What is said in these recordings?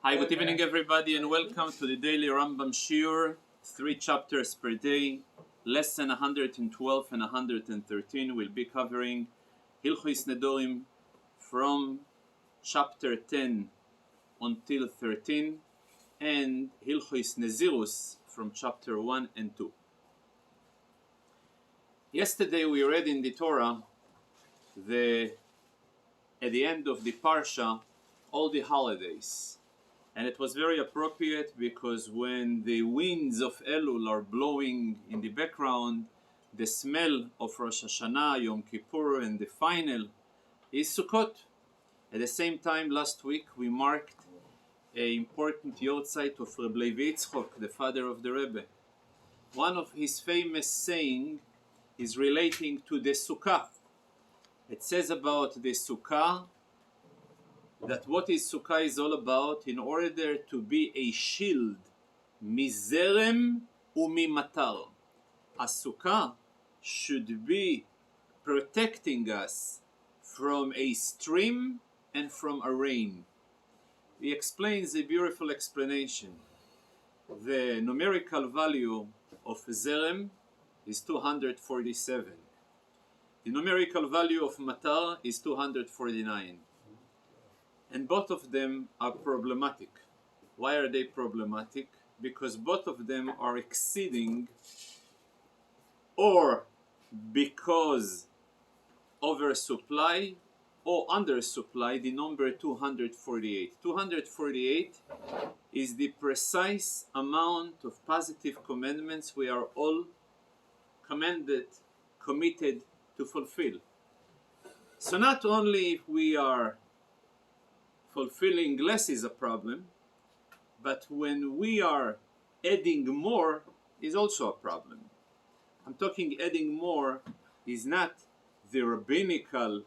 Hi, good evening everybody, and welcome to the daily Rambam Shiur, 3 chapters per day, lesson 112 and 113. We'll be covering Hilchos Nedarim from chapter 10 until 13, and Hilchos Nezirut from chapter 1 and 2. Yesterday we read in the Torah at the end of the Parsha all the holidays. And it was very appropriate because when the winds of Elul are blowing in the background, the smell of Rosh Hashanah, Yom Kippur, and the final is Sukkot. At the same time, last week we marked an important yahrzeit of Rabbi Dovid Bisk, the father of the Rebbe. One of his famous sayings is relating to the Sukkah. It says about the Sukkah that what is Sukkah is all about, in order to be a shield, mizerem umimatar. A Sukkah should be protecting us from a stream and from a rain. He explains a beautiful explanation. The numerical value of zerem is 247. The numerical value of matar is 249. And both of them are problematic. Why are they problematic? Because both of them are exceeding, or because oversupply or undersupply, the number 248. 248 is the precise amount of positive commandments we are all committed to fulfill. So not only if we are fulfilling less is a problem, but when we are adding more is also a problem. I'm talking adding more is not the rabbinical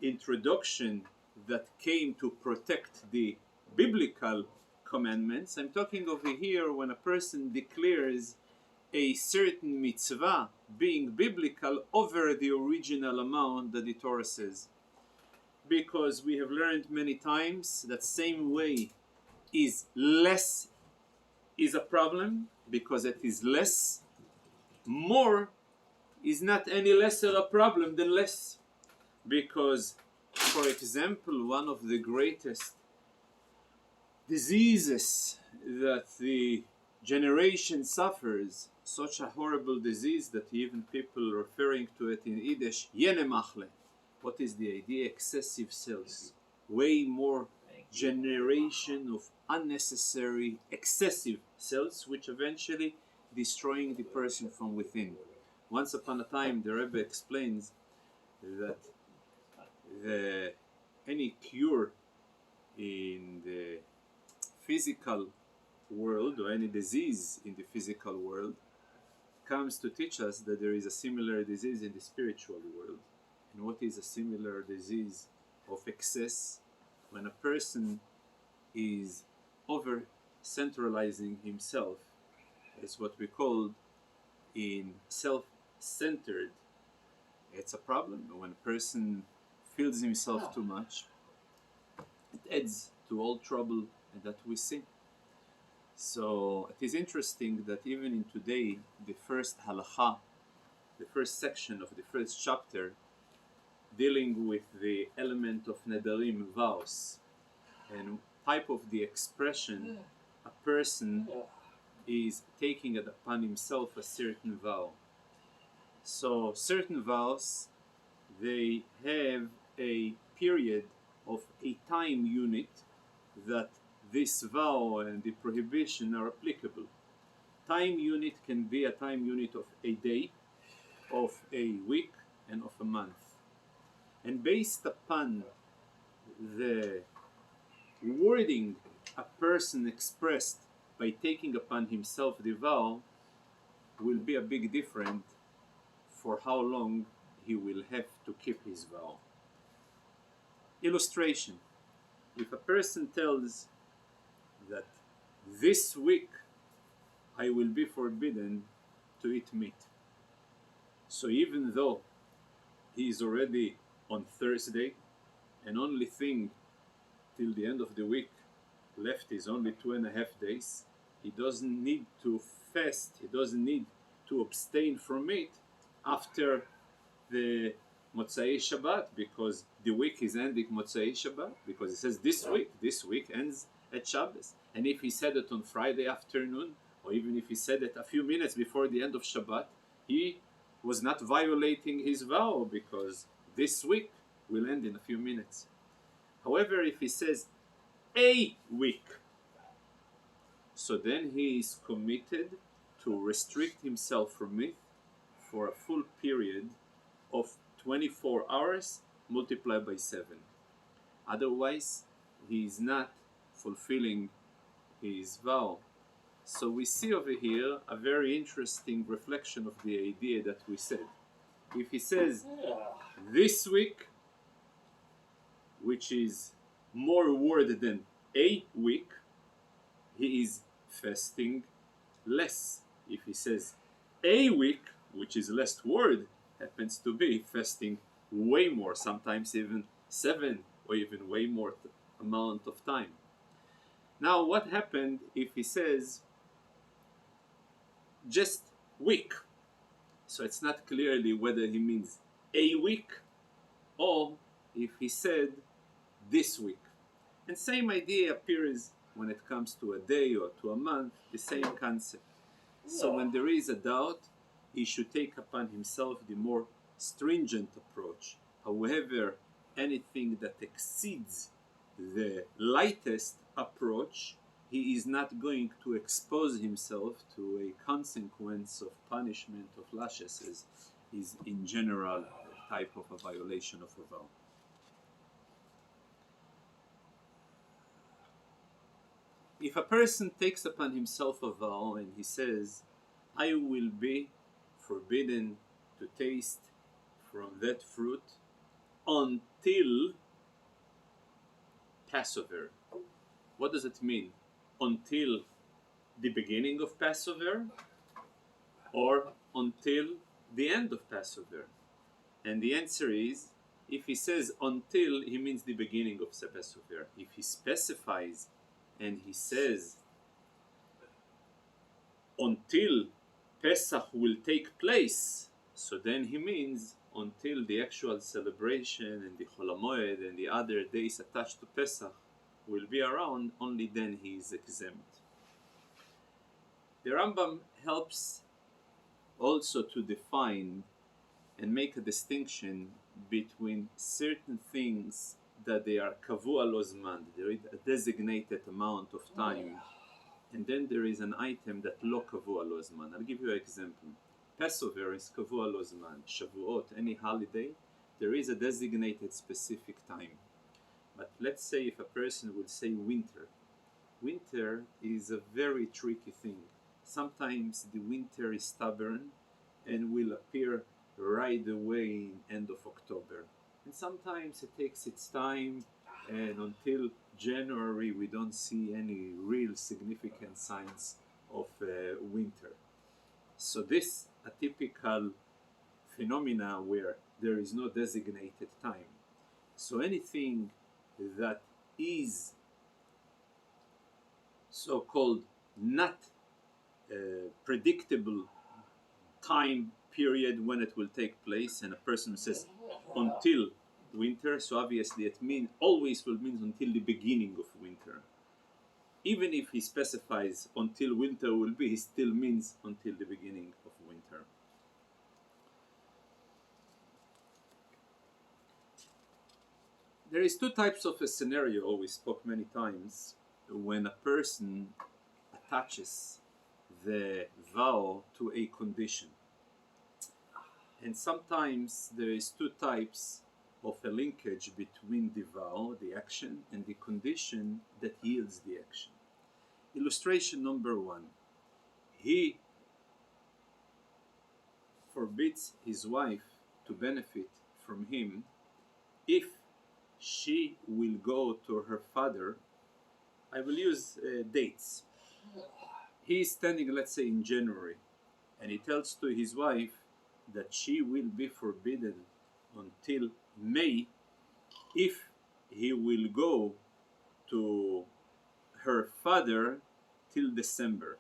introduction that came to protect the biblical commandments. I'm talking over here when a person declares a certain mitzvah being biblical over the original amount that the Torah says. Because we have learned many times that same way is less is a problem, because it is less. More is not any lesser a problem than less. Because, for example, one of the greatest diseases that the generation suffers, such a horrible disease that even people referring to it in Yiddish, yene machle. What is the idea? Excessive cells. Way more generation of unnecessary, excessive cells, which eventually destroying the person from within. Once upon a time, the Rebbe explains that any cure in the physical world, or any disease in the physical world, comes to teach us that there is a similar disease in the spiritual world. And what is a similar disease of excess? When a person is over-centralizing himself, it's what we call in self-centered. It's a problem. When a person feels himself too much, it adds to all trouble that we see. So it is interesting that even in today, the first halakha, the first section of the first chapter, dealing with the element of Nedarim, vows, and type of the expression a person is taking it upon himself a certain vow. So certain vows, they have a period of a time unit that this vow and the prohibition are applicable. Time unit can be a time unit of a day, of a week, and of a month. And based upon the wording a person expressed by taking upon himself the vow will be a big difference for how long he will have to keep his vow. Illustration. If a person tells that this week I will be forbidden to eat meat, so even though he is already on Thursday, and only thing till the end of the week left is only 2.5 days, he doesn't need to fast, he doesn't need to abstain from it after the Motzai Shabbat, because the week is ending Motzai Shabbat, because it says this week ends at Shabbos. And if he said it on Friday afternoon, or even if he said it a few minutes before the end of Shabbat, he was not violating his vow, because this week will end in a few minutes. However, if he says a week, so then he is committed to restrict himself from it for a full period of 24 hours multiplied by 7. Otherwise, he is not fulfilling his vow. So we see over here a very interesting reflection of the idea that we said. If he says this week, which is more word than a week, he is fasting less. If he says a week, which is less word, happens to be fasting way more, sometimes even 7 or even way more amount of time. Now, what happened if he says just week? So it's not clearly whether he means a week or if he said this week. And same idea appears when it comes to a day or to a month, the same concept. So when there is a doubt, he should take upon himself the more stringent approach. However, anything that exceeds the lightest approach, he is not going to expose himself to a consequence of punishment of lashes, as is in general a type of a violation of a vow. If a person takes upon himself a vow and he says, I will be forbidden to taste from that fruit until Passover. What does it mean? Until the beginning of Passover or until the end of Passover? And the answer is, if he says until, he means the beginning of Passover. If he specifies and he says until Pesach will take place, so then he means until the actual celebration and the Chol HaMoed and the other days attached to Pesach will be around, only then he is exempt. The Rambam helps also to define and make a distinction between certain things that they are kavua lo zman, there is a designated amount of time, and then there is an item that lo kavua lo zman. I'll give you an example. Passover is kavua lo zman. Shavuot, any holiday, there is a designated specific time. But let's say if a person would say winter. Winter is a very tricky thing. Sometimes the winter is stubborn and will appear right away in end of October. And sometimes it takes its time, and until January we don't see any real significant signs of winter. So this a typical phenomena where there is no designated time. So anything that is so-called not predictable time period when it will take place, and a person says until winter, so obviously it always will mean until the beginning of winter. Even if he specifies until winter will be, he still means until the beginning of winter. There is two types of a scenario, we spoke many times, when a person attaches the vow to a condition. And sometimes there is two types of a linkage between the vow, the action, and the condition that yields the action. Illustration number 1. He forbids his wife to benefit from him if she will go to her father. I will use dates. He is standing, let's say, in January, and he tells to his wife that she will be forbidden until May if he will go to father till December.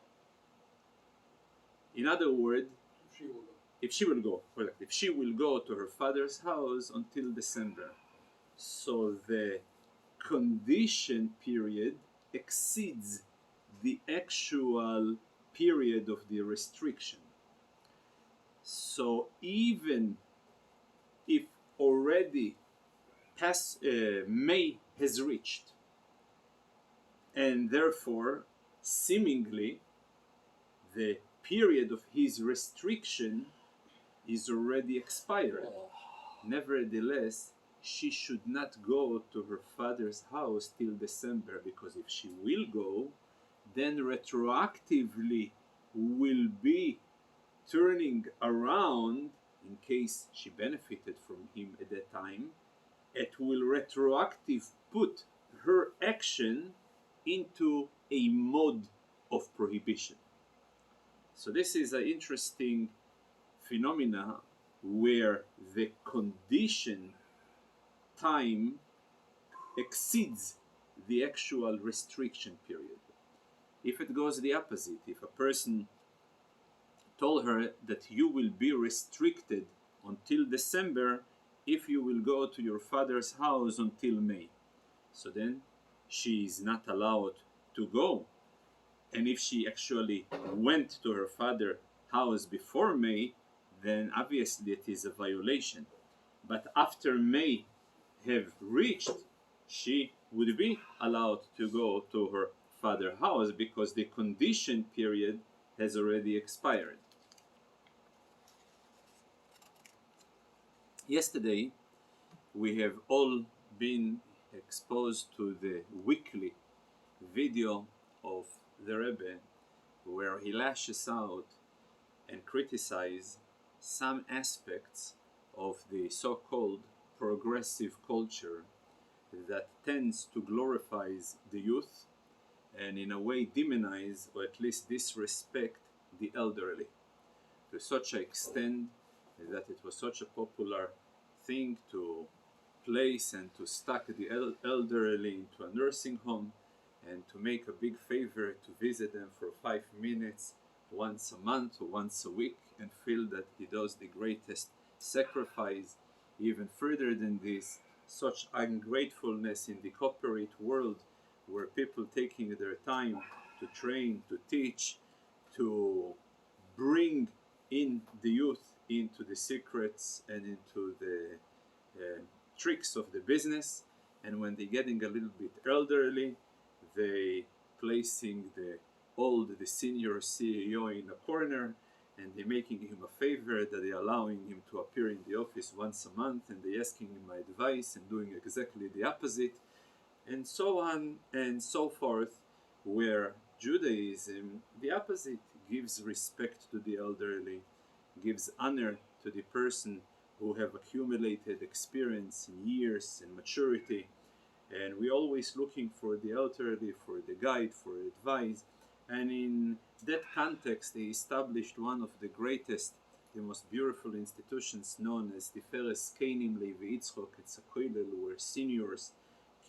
In other words, if she will go, correct, if she will go to her father's house until December. So the condition period exceeds the actual period of the restriction. So even if already May has reached, and therefore seemingly the period of his restriction is already expired, nevertheless she should not go to her father's house till December, because if she will go, then retroactively will be turning around, in case she benefited from him at that time, it will retroactive put her action into a mode of prohibition. So this is an interesting phenomena where the condition time exceeds the actual restriction period. If it goes the opposite, if a person told her that you will be restricted until December if you will go to your father's house until May, so then she is not allowed to go. And if she actually went to her father's house before May, then obviously it is a violation. But after May have reached, she would be allowed to go to her father's house because the condition period has already expired. Yesterday, we have all been exposed to the weekly video of the Rebbe where he lashes out and criticizes some aspects of the so-called progressive culture that tends to glorify the youth and in a way demonize or at least disrespect the elderly to such an extent that it was such a popular thing to place and to stack the elderly into a nursing home and to make a big favor to visit them for 5 minutes once a month or once a week and feel that he does the greatest sacrifice. Even further than this, such ungratefulness in the corporate world where people taking their time to train, to teach, to bring in the youth into the secrets and into the tricks of the business, and when they're getting a little bit elderly, they placing the senior CEO in a corner, and they're making him a favor that they're allowing him to appear in the office once a month, and they're asking him advice and doing exactly the opposite, and so on and so forth, where Judaism, the opposite, gives respect to the elderly, gives honor to the person who have accumulated experience in years and maturity, and we're always looking for the elderly, for the guide, for advice. And in that context, they established one of the greatest, the most beautiful institutions known as the Feres Kenim Levi Yitzchok. It's a kollel where seniors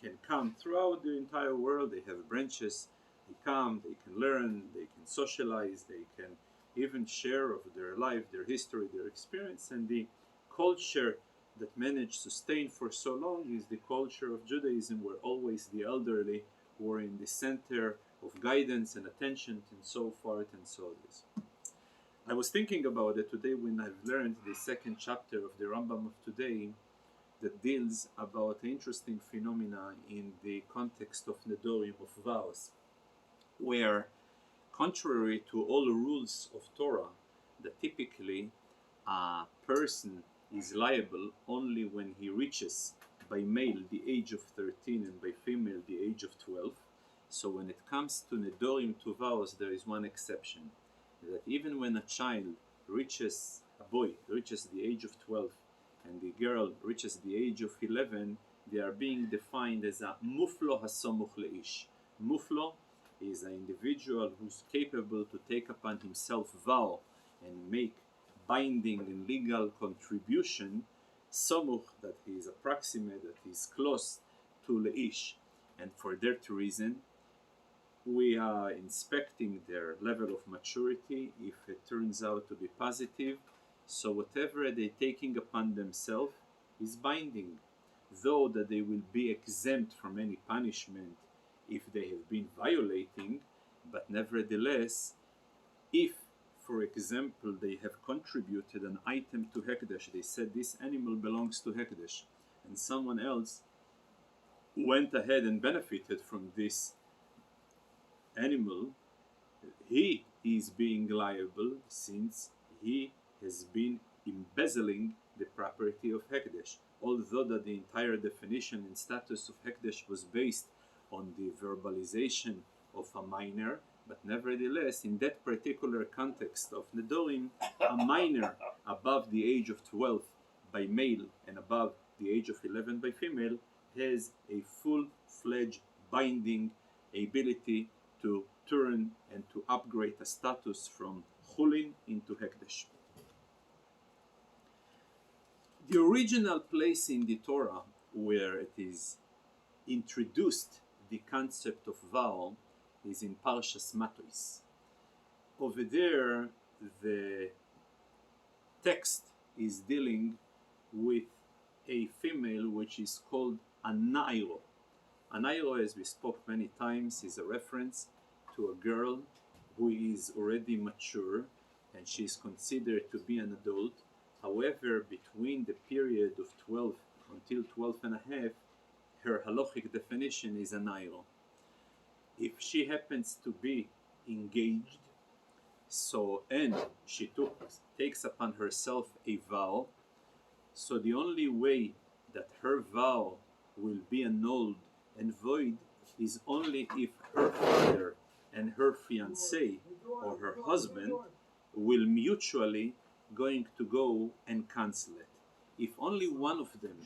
can come throughout the entire world. They have branches. They come, they can learn, they can socialize, they can even share of their life, their history, their experience. And the culture that managed to sustain for so long is the culture of Judaism, where always the elderly were in the center of guidance and attention and so forth and so on. I was thinking about it today when I've learned the second chapter of the Rambam of today that deals about interesting phenomena in the context of Nedarim, of vows, where contrary to all the rules of Torah, that typically a person is liable only when he reaches by male the age of 13 and by female the age of 12. So when it comes to Nedarim, to vows, there is one exception, that even when a child reaches, a boy reaches the age of 12 and the girl reaches the age of 11, they are being defined as a muflo hasamuch leish. Muflo is an individual who's capable to take upon himself vow and make binding and legal contribution, samuch, that he is approximate, that he is close to leish. And for that reason, we are inspecting their level of maturity. If it turns out to be positive, so whatever they're taking upon themselves is binding, though that they will be exempt from any punishment if they have been violating, but nevertheless, if, for example, they have contributed an item to Hekdesh, they said this animal belongs to Hekdesh, and someone else went ahead and benefited from this animal, he is being liable since he has been embezzling the property of Hekdesh. Although that the entire definition and status of Hekdesh was based on the verbalization of a minor, but nevertheless, in that particular context of Nedarim, a minor above the age of 12 by male and above the age of 11 by female has a full-fledged binding ability to turn and to upgrade a status from Chulin into Hekdesh. The original place in the Torah where it is introduced the concept of vow is in Parshas Matos. Over there, the text is dealing with a female which is called a Nairo. A Nairo, as we spoke many times, is a reference to a girl who is already mature and she is considered to be an adult. However, between the period of 12 until 12 and a half, her halachic definition is a Nairo. If she happens to be engaged, and she takes upon herself a vow, so the only way that her vow will be annulled and void is only if her father and her fiancé or her husband will mutually going to go and cancel it. If only one of them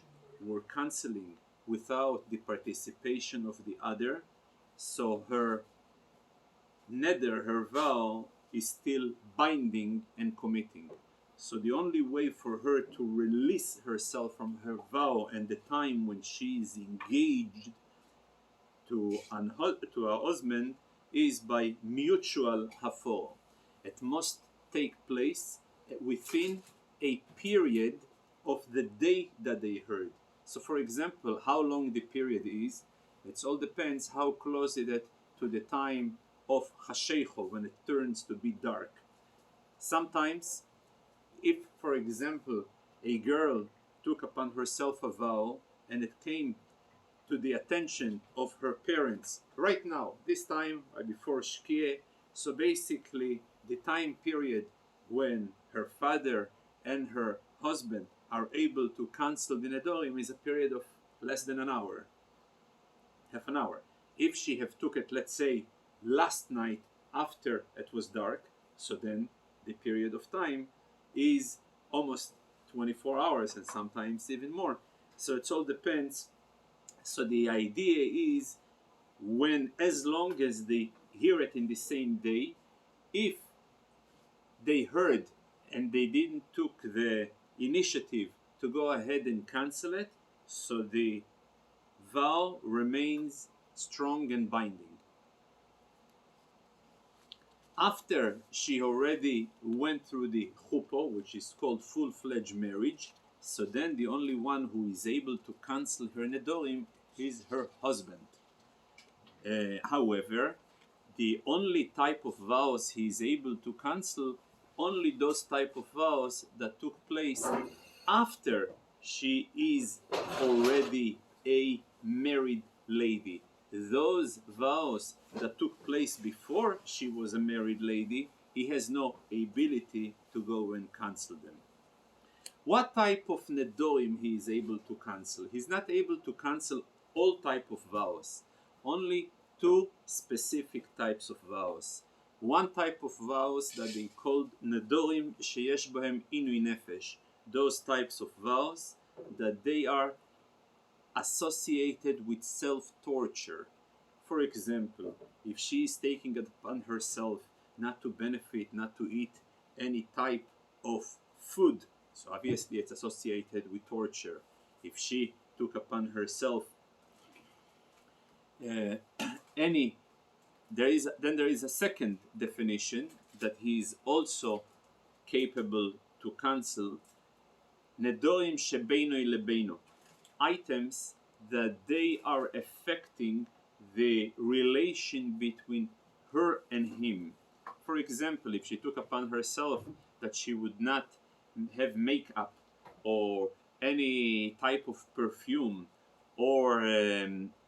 were canceling without the participation of the other, so her neder, her vow, is still binding and committing. So the only way for her to release herself from her vow and the time when she is engaged to a husband is by mutual hafor. It must take place within a period of the day that they heard. So for example, how long the period is, it all depends how close it is to the time of Hashecho, when it turns to be dark. Sometimes, if for example a girl took upon herself a vow and it came to the attention of her parents right now, this time right before Shkia, so basically the time period when her father and her husband are able to cancel the Nedarim is a period of less than an hour, half an hour. If she have took it, let's say, last night after it was dark, so then the period of time is almost 24 hours and sometimes even more. So it all depends. So the idea is when, as long as they hear it in the same day, if they heard and they didn't took the initiative to go ahead and cancel it, so the vow remains strong and binding. After she already went through the chuppah, which is called full-fledged marriage, so then the only one who is able to cancel her nedarim is her husband. However, the only type of vows he is able to cancel, only those type of vows that took place after she is already a married lady. Those vows that took place before she was a married lady, he has no ability to go and cancel them. What type of nedorim he is able to cancel? He's not able to cancel all type of vows, only two specific types of vows. One type of vows that they called nedorim sheyesh bahem inui nefesh, those types of vows that they are associated with self-torture. For example, if she is taking it upon herself not to benefit, not to eat any type of food, so obviously it's associated with torture. If she took upon herself any there is a second definition that he is also capable to cancel. Nedarim shebeino lebeino, items that they are affecting the relation between her and him. For example, if she took upon herself that she would not have makeup or any type of perfume or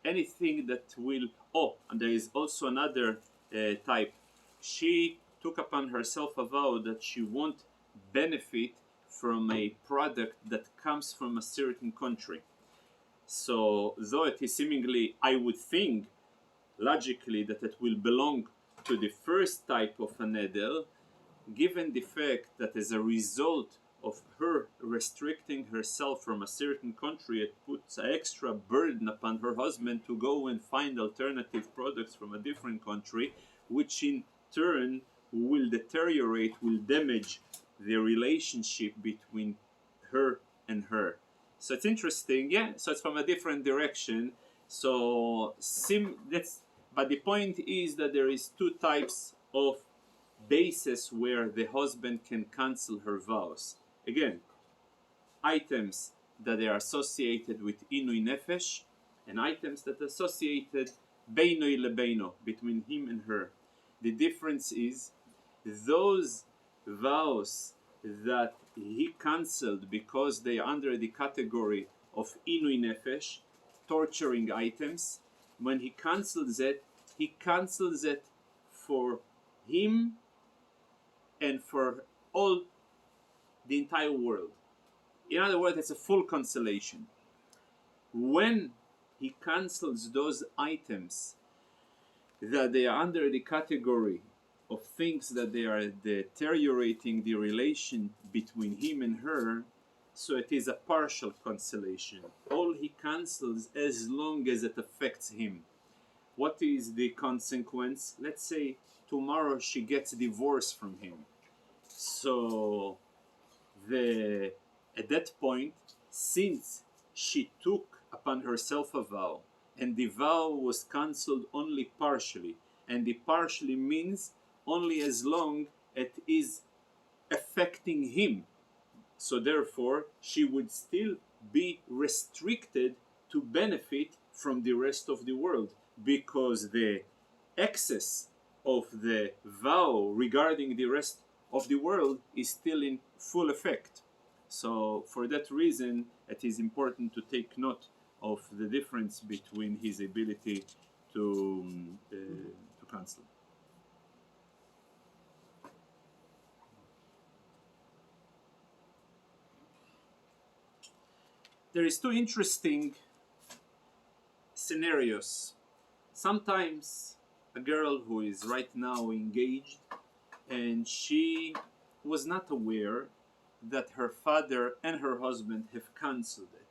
anything that will. Oh, and there is also another type. She took upon herself a vow that she won't benefit from a product that comes from a certain country. So, though it is seemingly, I would think, logically, that it will belong to the first type of a neder, given the fact that as a result of her restricting herself from a certain country, it puts an extra burden upon her husband to go and find alternative products from a different country, which in turn will deteriorate, will damage the relationship between her and her. So it's interesting, yeah. So it's from a different direction. So but the point is that there is two types of basis where the husband can cancel her vows. Again, items that are associated with inui nefesh, and items that are associated beinoi lebeino, between him and her. The difference is those vows that he cancelled because they are under the category of inui nefesh, torturing items. When he cancels it for him and for all the entire world. In other words, it's a full cancellation. When he cancels those items that they are under the category of things that they are deteriorating the relation between him and her, so it is a partial cancellation. All he cancels as long as it affects him. What is the consequence? Let's say tomorrow she gets divorced from him. So at that point, since she took upon herself a vow, and the vow was cancelled only partially, and the partially means only as long it is affecting him. So therefore, she would still be restricted to benefit from the rest of the world, because the excess of the vow regarding the rest of the world is still in full effect. So for that reason, it is important to take note of the difference between his ability to cancel. There is two interesting scenarios. Sometimes a girl who is right now engaged and she was not aware that her father and her husband have cancelled it.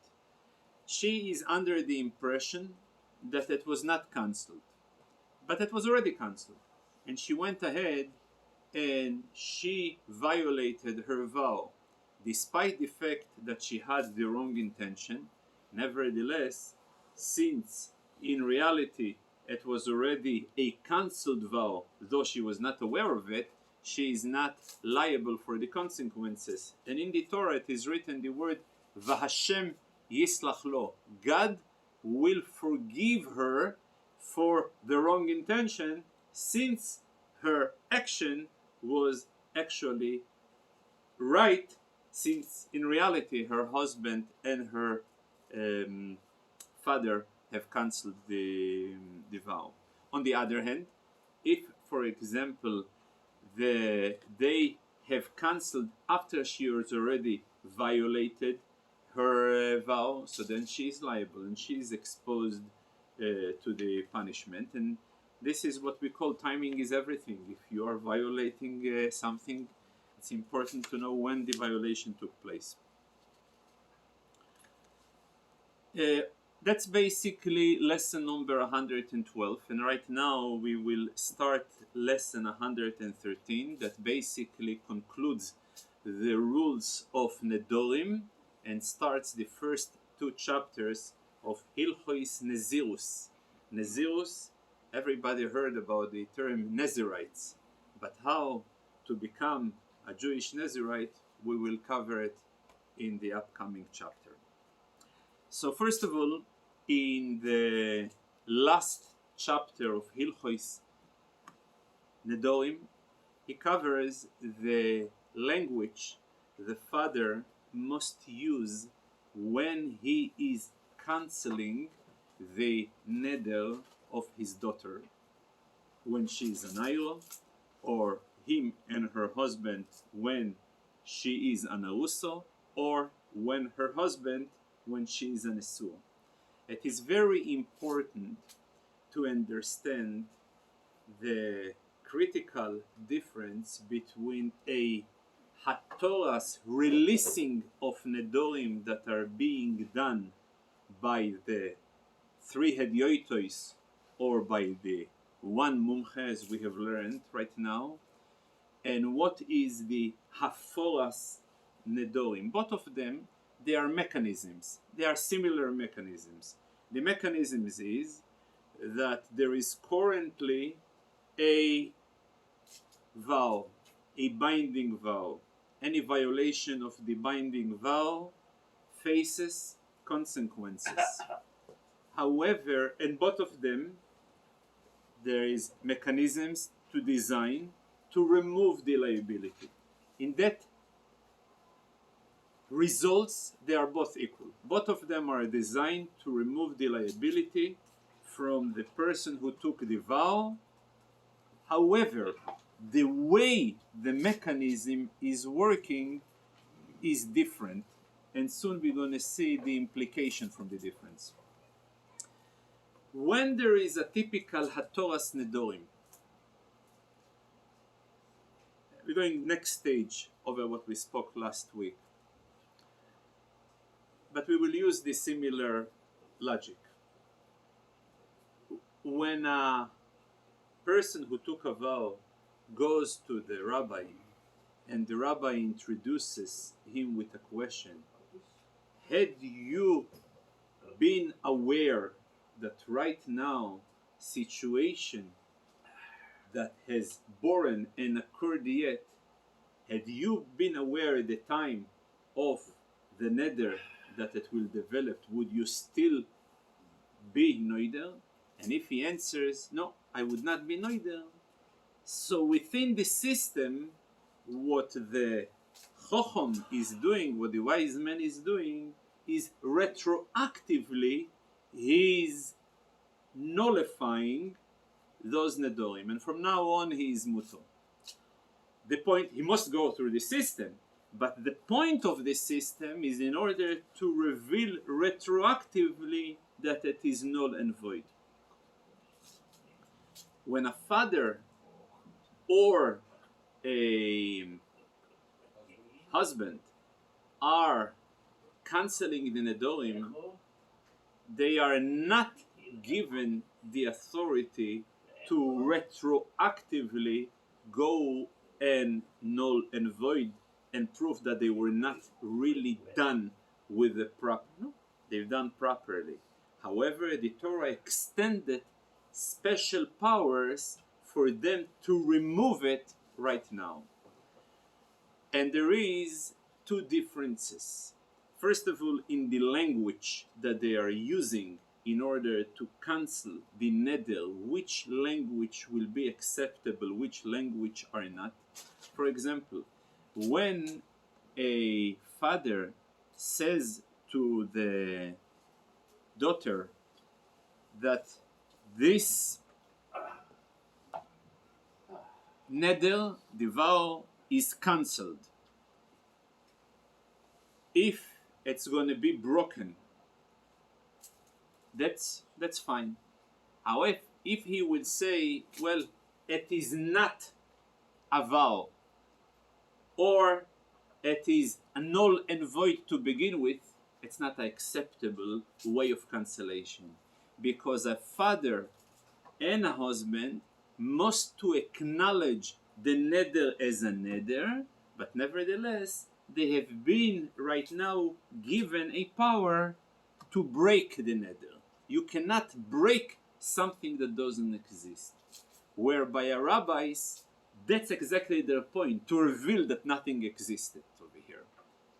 She is under the impression that it was not cancelled, but it was already cancelled. And she went ahead and she violated her vow, despite the fact that she had the wrong intention. Nevertheless, since in reality it was already a cancelled vow, though she was not aware of it, she is not liable for the consequences. And in the Torah it is written the word V'Hashem yislach lo. God will forgive her for the wrong intention, since her action was actually right, since in reality her husband and her father have cancelled the vow. On the other hand, if, for example, they have cancelled after she has already violated her vow, so then she is liable and she is exposed to the punishment. And this is what we call timing is everything. If you are violating something, it's important to know when the violation took place. That's basically lesson number 112, and right now we will start lesson 113 that basically concludes the rules of Nedarim and starts the first two chapters of Hilchos Nezirus. Nezirus Everybody heard about the term Nezirites, but how to become a Jewish Nezirite, we will cover it in the upcoming chapter. So first of all, in the last chapter of Hilchos Nedarim, he covers the language the father must use when he is canceling the neder of his daughter, when she is an ayah, or him and her husband when she is an aruso, or when her husband when she is an esua. It is very important to understand the critical difference between a HaTorah's releasing of nedorim that are being done by the three hediotos or by the one mumche, as we have learned right now, and what is the haforas nedorim. Both of them, they are mechanisms. They are similar mechanisms. The mechanisms is that there is currently a vow, a binding vow. Any violation of the binding vow faces consequences. However, in both of them, there is mechanisms to design to remove the liability. In that results, they are both equal. Both of them are designed to remove the liability from the person who took the vow. However, the way the mechanism is working is different, and soon we're going to see the implication from the difference. When there is a typical HaTorah's nedorim, we're going next stage over what we spoke last week, but we will use the similar logic. When a person who took a vow goes to the rabbi and the rabbi introduces him with a question, had you been aware that right now situation that has born and occurred yet, had you been aware at the time of the neder that it will develop, would you still be noider? And if he answers, no, I would not be noider. So within the system, what the Chochom is doing, what the wise man is doing, is retroactively he's nullifying those nedorim, and from now on he is muto. The point, he must go through the system, but the point of the system is in order to reveal retroactively that it is null and void. When a father or a husband are canceling the nedorim, they are not given the authority to retroactively go and null and void and prove that they were not really done with the proper. No, they've done properly. However, the Torah extended special powers for them to remove it right now. And there is two differences. First of all, in the language that they are using in order to cancel the neder, which language will be acceptable, which language are not. For example, when a father says to the daughter that this neder, the vow, is cancelled, if it's going to be broken, that's fine. However, if he would say, well, it is not a vow, or it is a null and void to begin with, it's not an acceptable way of cancellation, because a father and a husband must to acknowledge the neder as a neder, but nevertheless they have been right now given a power to break the neder. You cannot break something that doesn't exist. Where by a rabbis, that's exactly their point, to reveal that nothing existed over here.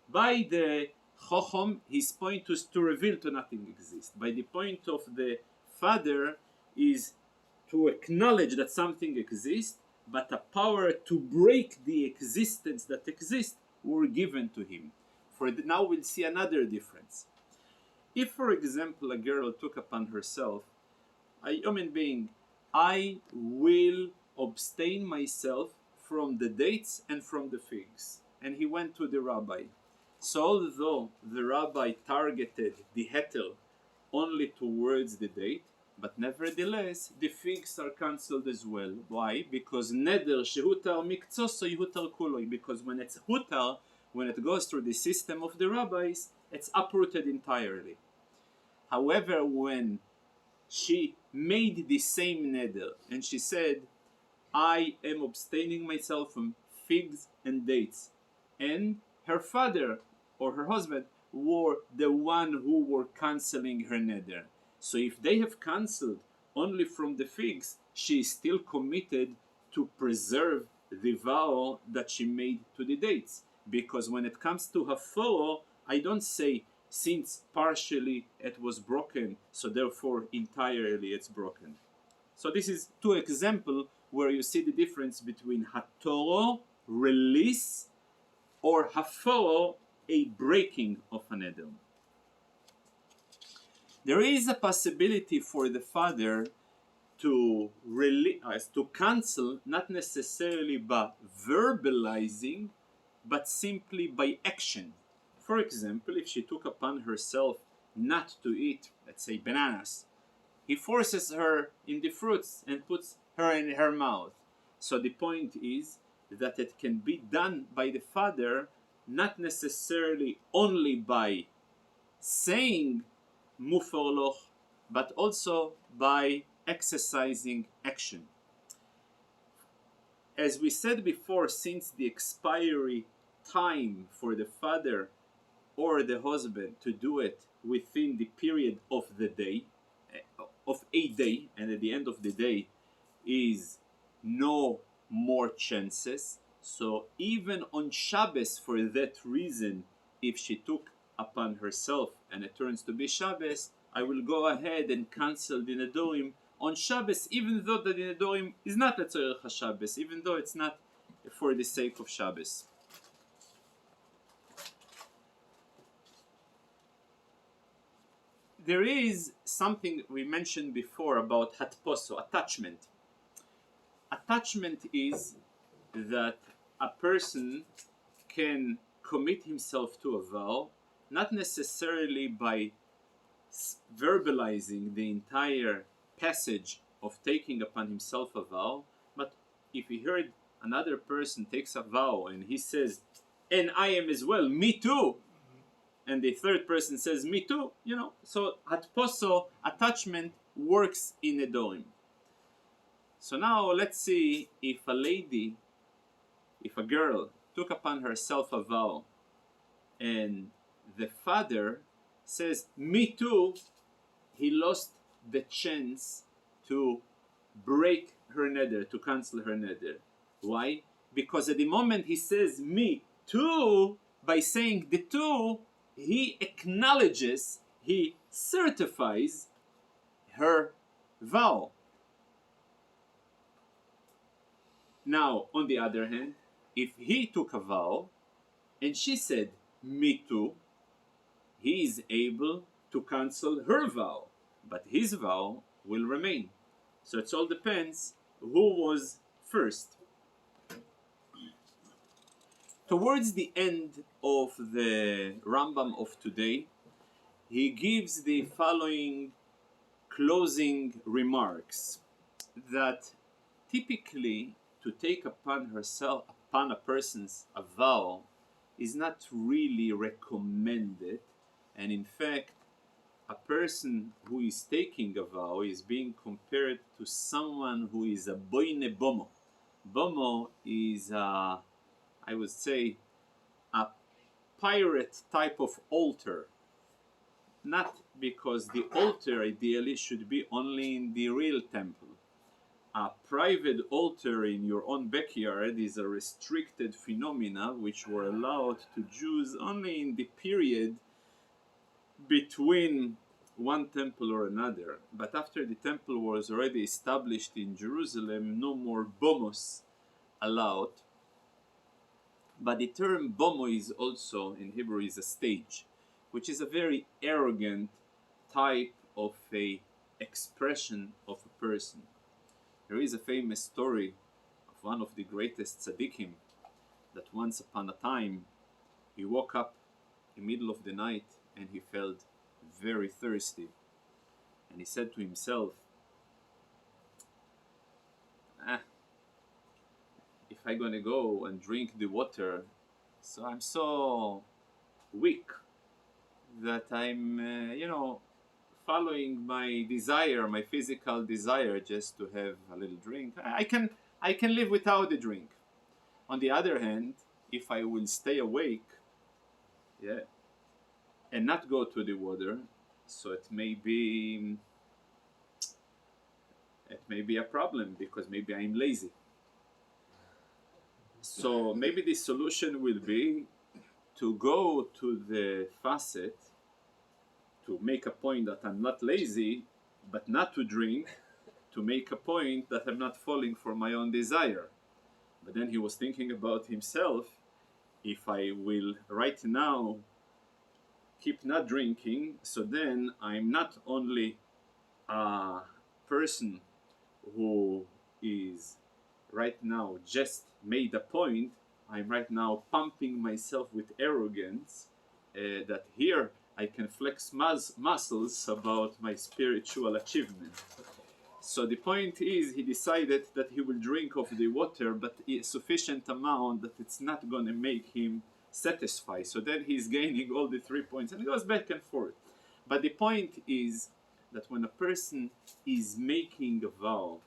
By the Chochom, his point is to reveal to nothing exists. By the point of the father is to acknowledge that something exists, but a power to break the existence that exists were given to him. Now we'll see another difference. If, for example, a girl took upon herself, a human being, I will abstain myself from the dates and from the figs, and he went to the rabbi. So although the rabbi targeted the hetel only towards the date, but nevertheless the figs are cancelled as well. Why? Because neder shehutar mikzoso yuhutar kuloi. Because when it's hutar, when it goes through the system of the rabbis, it's uprooted entirely. However, when she made the same neder and she said, I am abstaining myself from figs and dates, and her father or her husband were the one who were cancelling her neder. So if they have cancelled only from the figs, she is still committed to preserve the vow that she made to the dates. Because when it comes to haforo, I don't say since partially it was broken, so therefore entirely it's broken. So this is two examples where you see the difference between hatoro, release, or haforo, a breaking of an neder. There is a possibility for the father to cancel, not necessarily by verbalizing, but simply by action. For example, if she took upon herself not to eat, let's say, bananas, he forces her in the fruits and puts her in her mouth. So the point is that it can be done by the father, not necessarily only by saying muforloch, but also by exercising action. As we said before, since the expiry time for the father or the husband to do it within the period of the day, of a day, and at the end of the day is no more chances. So even on Shabbos, for that reason, if she took upon herself and it turns to be Shabbos, I will go ahead and cancel the Nedarim on Shabbos, even though the Nedarim is not Letzorech HaShabbos, even though it's not for the sake of Shabbos. There is something we mentioned before about hatposo, attachment. Attachment is that a person can commit himself to a vow, not necessarily by verbalizing the entire passage of taking upon himself a vow, but if he heard another person takes a vow and he says, and I am as well, me too, and the third person says, me too, so hatposo, attachment, works in Nedarim. So now let's see if a girl took upon herself a vow and the father says, me too, he lost the chance to break her neder, to cancel her neder. Why? Because at the moment he says, me too, by saying the two, he acknowledges, he certifies her vow. Now, on the other hand, if he took a vow and she said, me too, he is able to cancel her vow, but his vow will remain. So it all depends who was first. Towards the end of the Rambam of today, he gives the following closing remarks, that typically to take upon a person's a vow is not really recommended, and in fact a person who is taking a vow is being compared to someone who is a boine bomo. Bomo is I would say a pirate type of altar, not because the altar ideally should be only in the real temple. A private altar in your own backyard is a restricted phenomena which were allowed to Jews only in the period between one temple or another. But after the temple was already established in Jerusalem, no more bomos allowed. But the term bomo is also in Hebrew is a stage, which is a very arrogant type of a expression of a person. There is a famous story of one of the greatest tzaddikim that once upon a time he woke up in the middle of the night and he felt very thirsty. And he said to himself, if I'm gonna go and drink the water, so I'm so weak that I'm, following my desire, my physical desire, just to have a little drink. I can live without the drink. On the other hand, if I will stay awake, and not go to the water, so it may be a problem because maybe I'm lazy. So maybe the solution will be to go to the faucet to make a point that I'm not lazy, but not to drink, to make a point that I'm not falling for my own desire. But then he was thinking about himself, if I will right now keep not drinking, so then I'm not only a person who is right now just made a point, I'm right now pumping myself with arrogance, that here I can flex muscles about my spiritual achievement. So the point is, he decided that he will drink of the water, but a sufficient amount that it's not going to make him satisfied. So then he's gaining all the 3 points, and it goes back and forth. But the point is that when a person is making a vow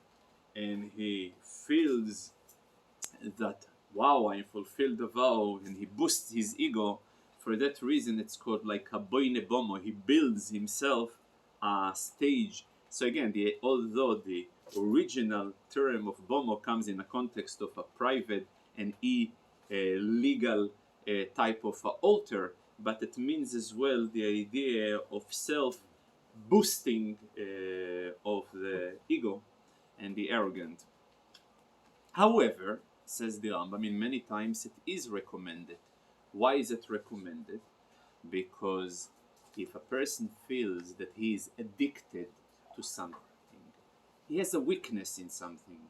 and he feels that, wow, I fulfilled the vow, and he boosts his ego, for that reason it's called like a boine bomo. He builds himself a stage. So again, although the original term of bomo comes in a context of a private and illegal type of altar, but it means as well the idea of self-boosting of the ego and the arrogant. However, says the Rambam, many times it is recommended. Why is it recommended? Because if a person feels that he is addicted to something, he has a weakness in something,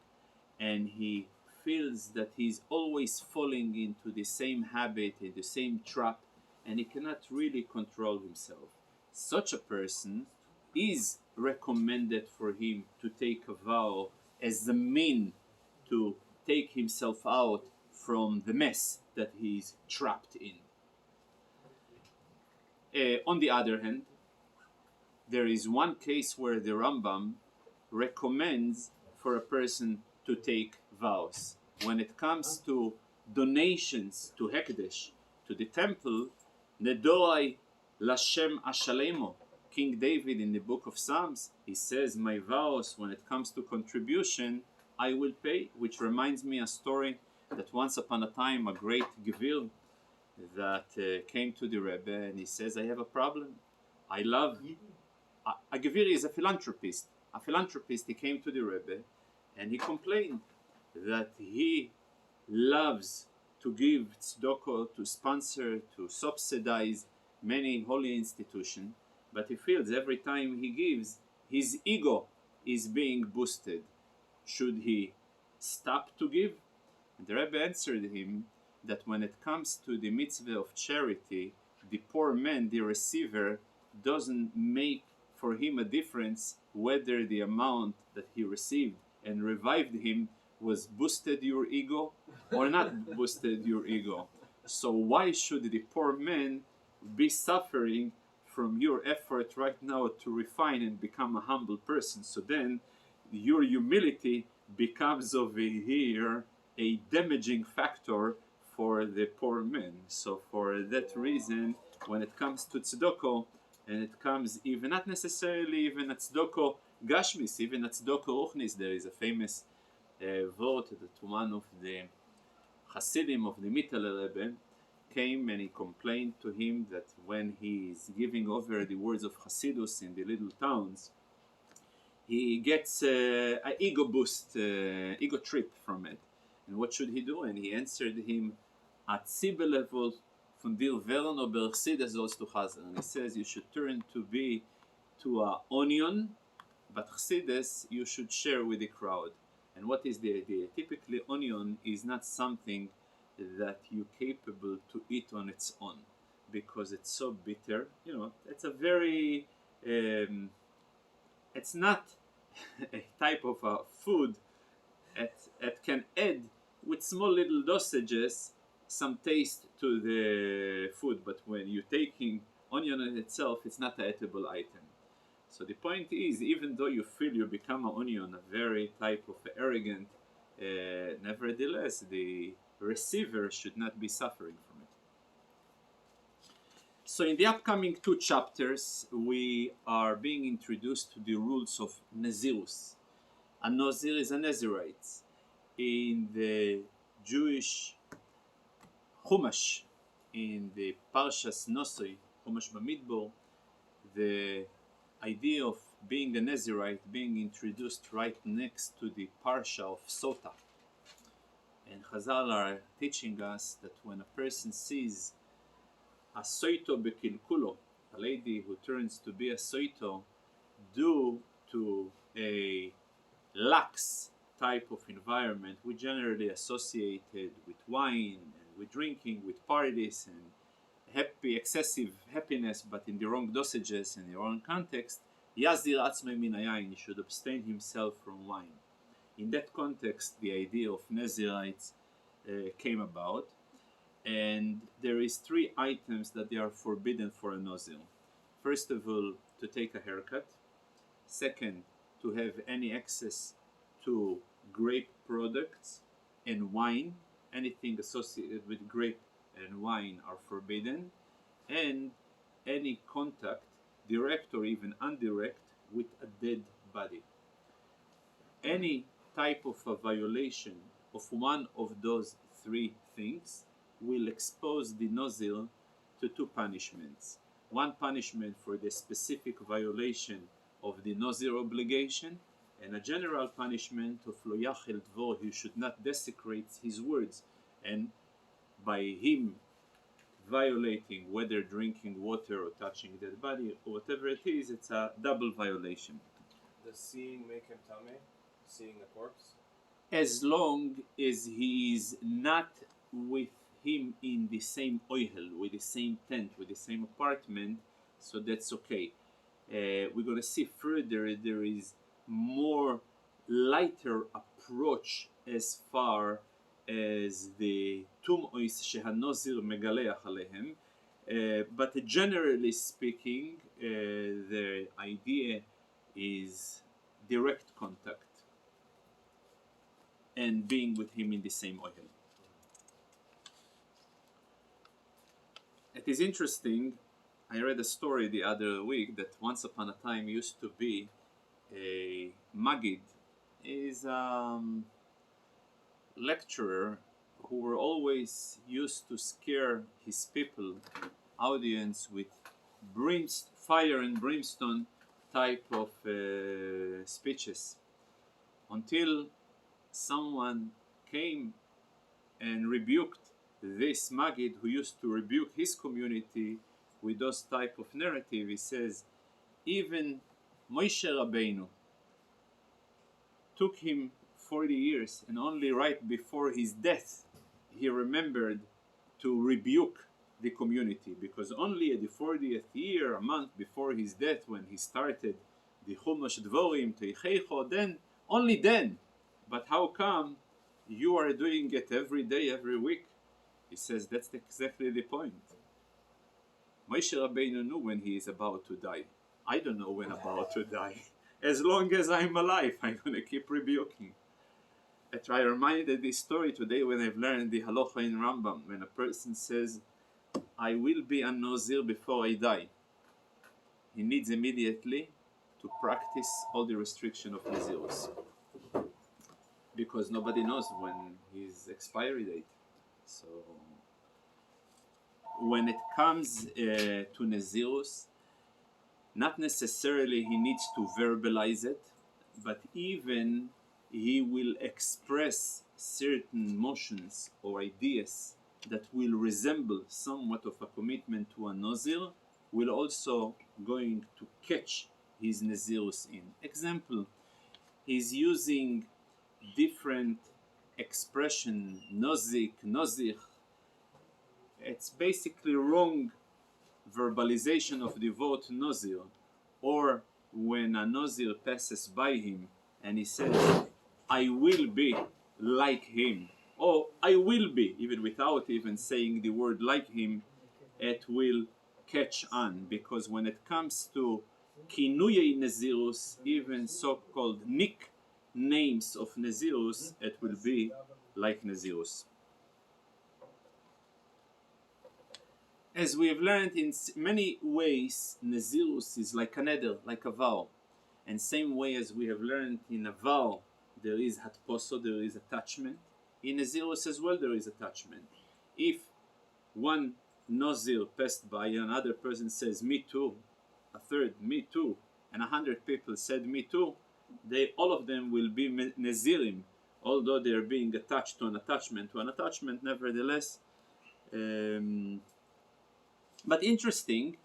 and he feels that he's always falling into the same habit, in the same trap, and he cannot really control himself, such a person is recommended for him to take a vow as the mean to take himself out from the mess that he's trapped in. On the other hand, there is one case where the Rambam recommends for a person to take vows. When it comes to donations to Hekdesh, to the temple, Nedoai Lashem Ashalemo, King David in the book of Psalms, he says, my vows, when it comes to contribution, I will pay, which reminds me a story that once upon a time a great Gevil that came to the Rebbe, and he says, I have a problem. I love... A Gevir is a philanthropist. A philanthropist, he came to the Rebbe and he complained that he loves to give tzedakah, to sponsor, to subsidize many holy institutions, but he feels every time he gives, his ego is being boosted. Should he stop to give? And the Rebbe answered him that when it comes to the mitzvah of charity, the poor man, the receiver, doesn't make for him a difference whether the amount that he received and revived him was boosted your ego or not boosted your ego. So why should the poor man be suffering from your effort right now to refine and become a humble person? So then your humility becomes over here a damaging factor for the poor man. So for that reason, when it comes to tzedakah, and it comes even not necessarily even at tzedoko gashmis, even at tzedoko ruchnis. There is a famous vote that one of the Hasidim of the Mittel Rebbe came and he complained to him that when he is giving over the words of Hasidus in the little towns, he gets an ego boost, ego trip from it. And what should he do? And he answered him, at level von dir werden aber Chassidus sollst du chazer. And he says you should turn to be to an onion, but Chassidus you should share with the crowd. And what is the idea? Typically, onion is not something that you're capable to eat on its own because it's so bitter. You know, it's a very, it's not a type of food that can add with small little dosages some taste to the food. But when you're taking onion in itself, it's not an edible item. So the point is, even though you feel you become an onion, a very type of arrogant, nevertheless, the receiver should not be suffering from it. So in the upcoming 2 chapters, we are being introduced to the rules of Nezirut. A Nazir is a Nezirite. In the Jewish Chumash, in the Parshas Nosoi, Chumash Bamidbar, the idea of being a Nezirite being introduced right next to the Parsha of Sota. And Chazal are teaching us that when a person sees a Soito Bekilkulo, a lady who turns to be a Soito due to a lax type of environment, we generally associated with wine and with drinking, with parties and excessive happiness, but in the wrong dosages and the wrong context, Yazdir Atzmei Min Hayayin, he should abstain himself from wine. In that context, the idea of Nezirites came about, and there is 3 items that they are forbidden for a Nazir. First of all, to take a haircut. Second, to have any access to grape products and wine. Anything associated with grape and wine are forbidden, and any contact, direct or even indirect, with a dead body. Any type of a violation of one of those 3 things will expose the Nazir to 2 punishments. One punishment for the specific violation of the Nazir obligation, and a general punishment of lo yachil dvor, he should not desecrate his words, and by him violating, whether drinking water or touching dead body or whatever it is, it's a double violation. Does seeing make him tameh? Seeing a corpse? As long as he is not with him in the same oihel, with the same tent, with the same apartment, so that's okay. We're going to see further there is more lighter approach as far as the tum'os shehanozir megaleach alehem, but generally speaking, the idea is direct contact and being with him in the same oil. It is interesting, I read a story the other week that once upon a time used to be a Magid, is lecturer who were always used to scare his people, audience, with fire and brimstone type of speeches, until someone came and rebuked this Magid who used to rebuke his community with those type of narrative. He says, even Moshe Rabbeinu took him 40 years, and only right before his death he remembered to rebuke the community, because only at the 40th year, a month before his death, when he started the Chumash Dvorim Teichecho, then, only then. But how come you are doing it every day, every week? He says that's exactly the point. Moshe Rabbeinu knew when he is about to die. I don't know when I'm about to die. As long as I'm alive, I'm going to keep rebuking. I reminded this story today when I've learned the halacha in Rambam, when a person says, I will be a Nazir before I die. he needs immediately to practice all the restriction of Nezirut, because nobody knows when his expiry date. So when it comes to Nezirut, not necessarily he needs to verbalize it, but even he will express certain motions or ideas that will resemble somewhat of a commitment to a Nazir, will also going to catch his Nezirus in. Example, he's using different expression, nozik, nozich. It's basically wrong verbalization of the word Nazir, or when a Nazir passes by him and he says, I will be like him, or I will be, even without even saying the word like him, it will catch on, because when it comes to kinuyei Nezirus, even so-called nicknames of Nezirus, it will be like Nezirus. As we have learned in many ways, Nezirus is like a neder, like a vow. And same way as we have learned in a vow, there is hatposo, there is attachment. In Nezirus as well, there is attachment. If one Nazir passed by, another person says, me too, a third, me too, and 100 people said, me too, all of them will be Nezirim, although they are being attached to an attachment, nevertheless. But interesting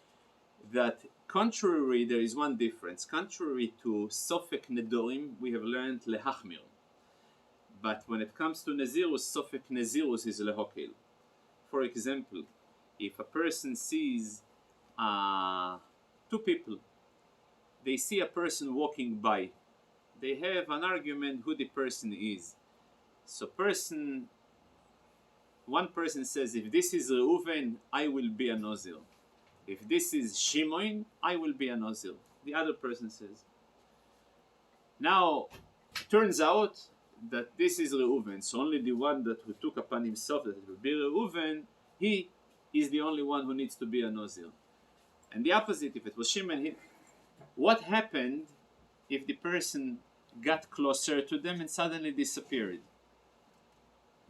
that contrary, there is one difference. Contrary to Sofek Nedarim, we have learned lehachmir. But when it comes to Nezirus, Sofek Nezirus is lehokil. For example, if a person sees two people, they see a person walking by, they have an argument who the person is. So one person says, if this is Reuven, I will be a Nazir. If this is Shimon, I will be a Nazir. The other person says. Now, turns out that this is Reuven. So only the one that who took upon himself that it will be Reuven, he is the only one who needs to be a Nazir. And the opposite, if it was Shimon, what happened if the person got closer to them and suddenly disappeared?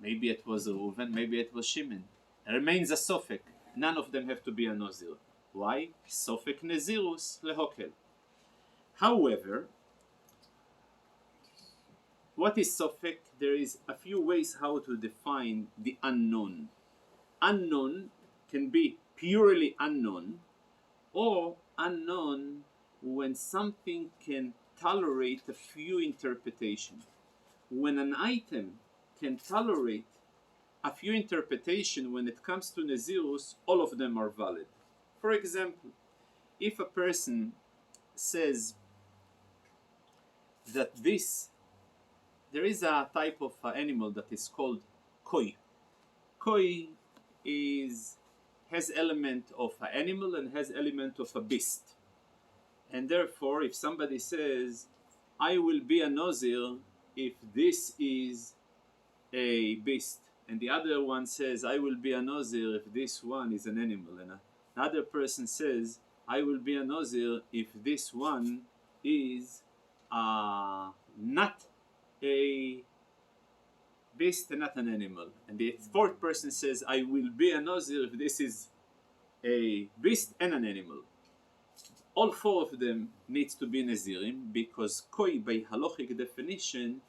Maybe it was Reuven, maybe it was Shimon. It remains a Sofek. None of them have to be a Nazir. Why? Sofek Nezirus lehokel. However, what is Sofek? There is a few ways how to define the unknown. Unknown can be purely unknown, or unknown when something can tolerate a few interpretations. When an item can tolerate a few interpretations, when it comes to Nezirus, all of them are valid. For example, if a person says that there is a type of animal that is called koi. Koi has element of an animal and has element of a beast. And therefore, if somebody says, I will be a Nazir if this is a beast, and the other one says, I will be a Nazir if this one is an animal, and another person says, I will be a Nazir if this one is not a beast and not an animal, and the fourth person says, I will be a Nazir if this is a beast and an animal. All four of them needs to be Nezirim, because Koi, by halachic definition,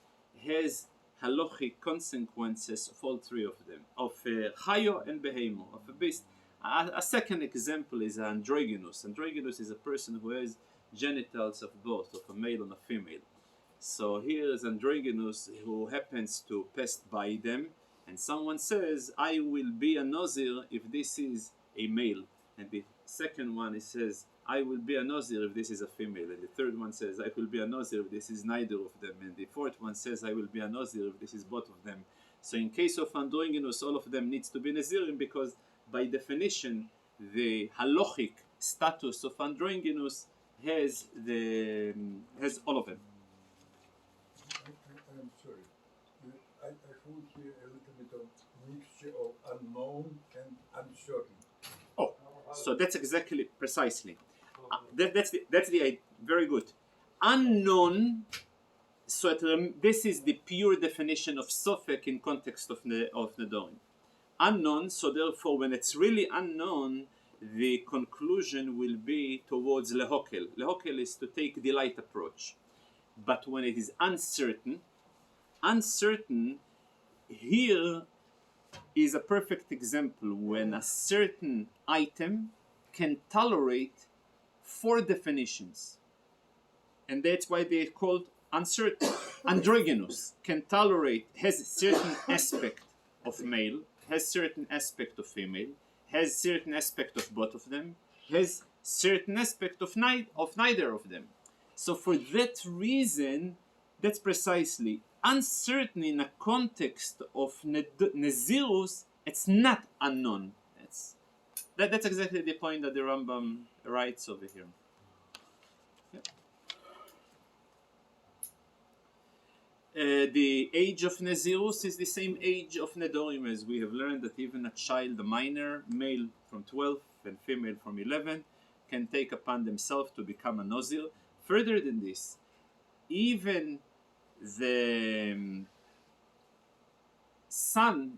has halachic consequences of all three of them, of Chayo and Behemo, of a beast. A second example is androgynous. Androgynous is a person who has genitals of both, of a male and a female. So here is androgynous who happens to pass by them, and someone says, I will be a Nazir if this is a male. And the second one, he says, I will be a Nazir if this is a female. And the third one says, I will be a Nazir if this is neither of them. And the fourth one says, I will be a Nazir if this is both of them. So in case of androgynous, all of them needs to be Nazirim, because by definition, the halachic status of androgynous has all of them. I'm sorry. I found here a little bit of mixture of unknown and uncertain. Oh, so that's exactly, precisely. That's the very good. Unknown. So this is the pure definition of sofek in context of Nedarim. Unknown. So therefore, when it's really unknown, the conclusion will be towards lehokel. Lehokel is to take the light approach. But when it is uncertain, here is a perfect example when a certain item can tolerate 4 definitions. And that's why they're called uncertain. Androgynous can tolerate, has a certain aspect of male, has certain aspect of female, has certain aspect of both of them, has certain aspect of neither of them. So for that reason, that's precisely uncertain in a context of Nezirut. It's not unknown. That's exactly the point that the Rambam writes over here. The age of Nezirut is the same age of Nedarim, as we have learned that even a child, a minor, male from 12 and female from 11, can take upon themselves to become a Nozir. Further than this, even the son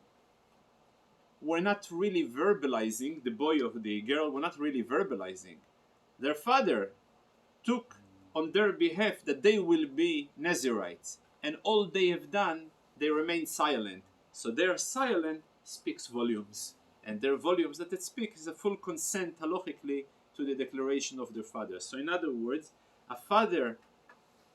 were not really verbalizing, the boy or the girl were not really verbalizing. Their father took on their behalf that they will be Nazirites. And all they have done, they remain silent. So their silence speaks volumes. And their volumes that it speaks is a full consent halachically to the declaration of their father. So in other words, a father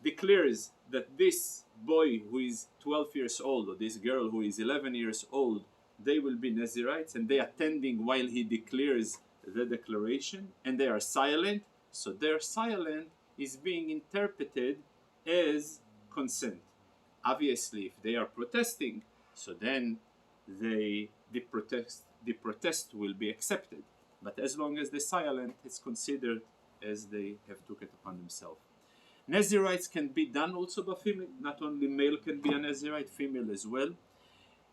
declares that this boy who is 12 years old or this girl who is 11 years old, they will be Nazirites, and they are attending while he declares the declaration, and they are silent. So their silence is being interpreted as consent. Obviously, if they are protesting, so then the protest will be accepted. But as long as the silent is considered as they have took it upon themselves. Nazirites can be done also by female. Not only male can be a Nazirite, female as well.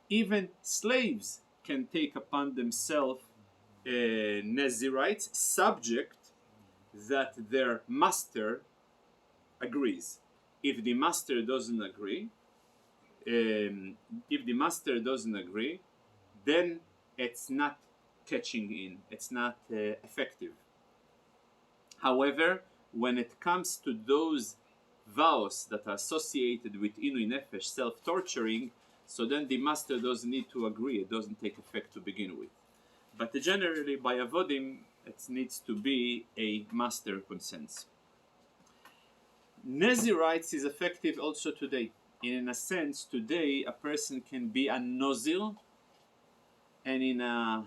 Even slaves can take upon themselves Nazirites, subject that their master agrees. If the master doesn't agree, then it's not catching in. It's not effective. However, when it comes to those vows that are associated with Inui Nefesh, self-torturing, so then the master doesn't need to agree. It doesn't take effect to begin with. But generally, by avodim, it needs to be a master consent. Nezirites is effective also today. In a sense, today a person can be a Nozir, and in a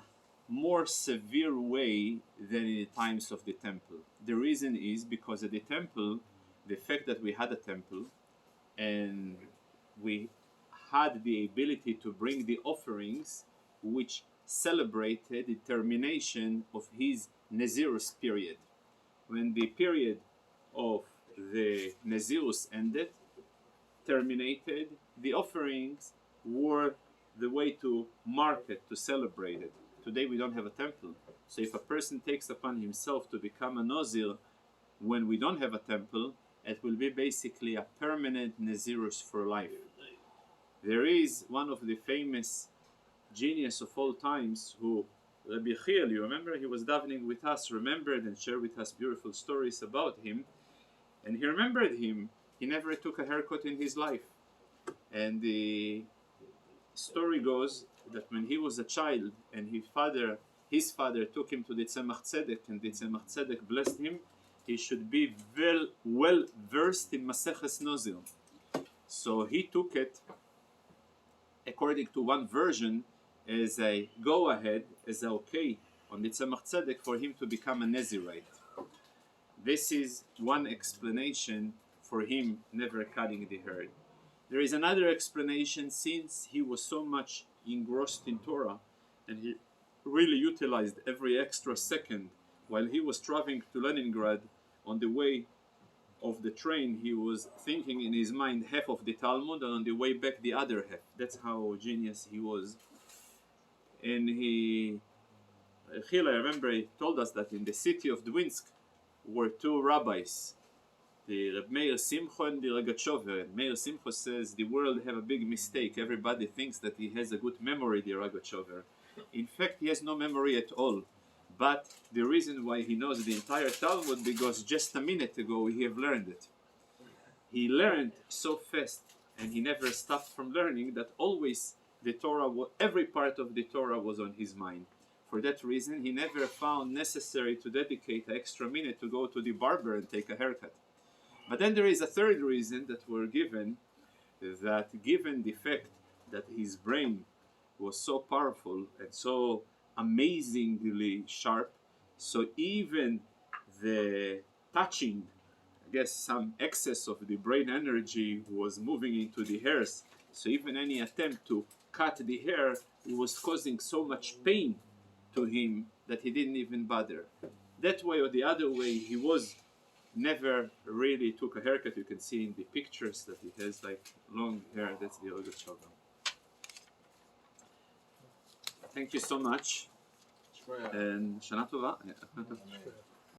more severe way than in the times of the temple. The reason is because at the temple, the fact that we had a temple and we had the ability to bring the offerings which celebrated the termination of his Nezirus period. When the period of the Nezirus ended, terminated, the offerings were the way to mark it, to celebrate it. Today we don't have a temple. So if a person takes upon himself to become a Nozir when we don't have a temple, it will be basically a permanent Nezirus for life. There is one of the famous genius of all times who, Rabbi Chiel, you remember, he was davening with us, remembered and shared with us beautiful stories about him. And he remembered him, he never took a haircut in his life. And the story goes that when he was a child and his father took him to the Tzemach Tzedek, and the Tzemach Tzedek blessed him, he should be well versed in Maseches Nozir. So he took it, according to one version, as a go-ahead, as a okay on the Tzemach Tzedek for him to become a Nezirite. This is one explanation for him never cutting the hair. There is another explanation, since he was so much engrossed in Torah and he really utilized every extra second while he was traveling to Leningrad. On the way of the train, he was thinking in his mind half of the Talmud, and on the way back the other half. That's how genius he was. And Chila, I remember, he told us that in the city of Dwinsk, were two rabbis, the Reb Meir Simcha and the Ragachover. And Meir Simcha says the world have a big mistake. Everybody thinks that he has a good memory, the Ragachover. In fact, he has no memory at all. But the reason why he knows the entire Talmud, because just a minute ago he have learned it. He learned so fast, and he never stopped from learning, that always the Torah, every part of the Torah was on his mind. For that reason, he never found necessary to dedicate an extra minute to go to the barber and take a haircut. But then there is a third reason that we're given, that given the fact that his brain was so powerful and so amazingly sharp, so even the touching, I guess some excess of the brain energy was moving into the hairs, so even any attempt to cut the hair, it was causing so much pain to him that he didn't even bother. That way or the other way, he was never really took a haircut. You can see in the pictures that he has like long hair. That's the Olga Chova. Thank you so much. And Shana Tova. Yeah.